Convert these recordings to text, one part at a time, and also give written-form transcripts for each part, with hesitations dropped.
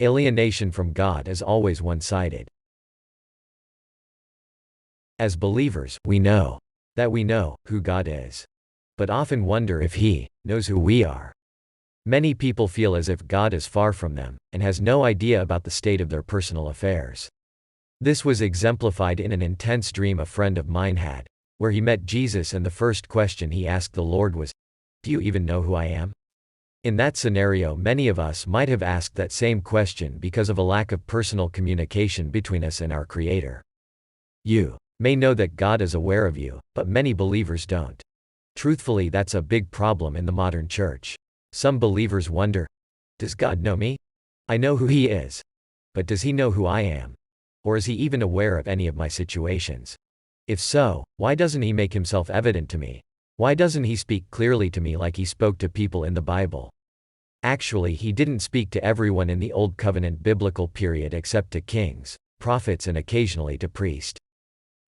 Alienation from God is always one-sided. As believers, we know that we know who God is, but often wonder if He knows who we are. Many people feel as if God is far from them, and has no idea about the state of their personal affairs. This was exemplified in an intense dream a friend of mine had, where he met Jesus and the first question he asked the Lord was, "Do you even know who I am?" In that scenario, many of us might have asked that same question because of a lack of personal communication between us and our Creator. You may know that God is aware of you, but many believers don't. Truthfully, that's a big problem in the modern church. Some believers wonder, does God know me? I know who He is. But does He know who I am? Or is He even aware of any of my situations? If so, why doesn't He make Himself evident to me? Why doesn't He speak clearly to me like He spoke to people in the Bible? Actually, He didn't speak to everyone in the Old Covenant biblical period except to kings, prophets, and occasionally to priests.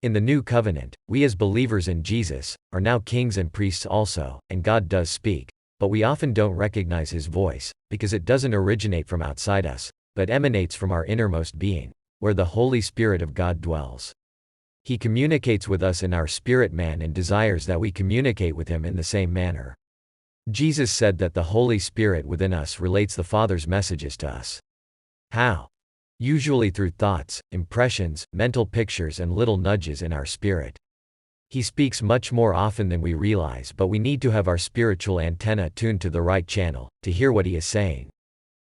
In the New Covenant, we as believers in Jesus are now kings and priests also, and God does speak, but we often don't recognize His voice, because it doesn't originate from outside us, but emanates from our innermost being, where the Holy Spirit of God dwells. He communicates with us in our spirit man and desires that we communicate with Him in the same manner. Jesus said that the Holy Spirit within us relates the Father's messages to us. How? Usually through thoughts, impressions, mental pictures, and little nudges in our spirit. He speaks much more often than we realize, but we need to have our spiritual antenna tuned to the right channel to hear what He is saying.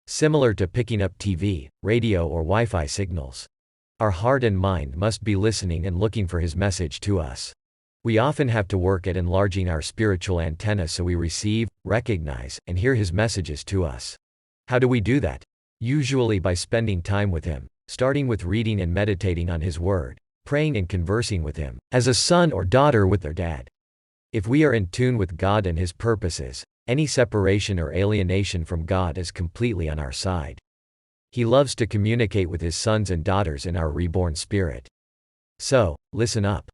Similar to picking up TV, radio, or Wi-Fi signals, our heart and mind must be listening and looking for His message to us. We often have to work at enlarging our spiritual antenna so we receive, recognize, and hear His messages to us. How do we do that? Usually by spending time with Him, starting with reading and meditating on His Word, praying and conversing with Him, as a son or daughter with their dad. If we are in tune with God and His purposes, any separation or alienation from God is completely on our side. He loves to communicate with His sons and daughters in our reborn spirit. So, listen up.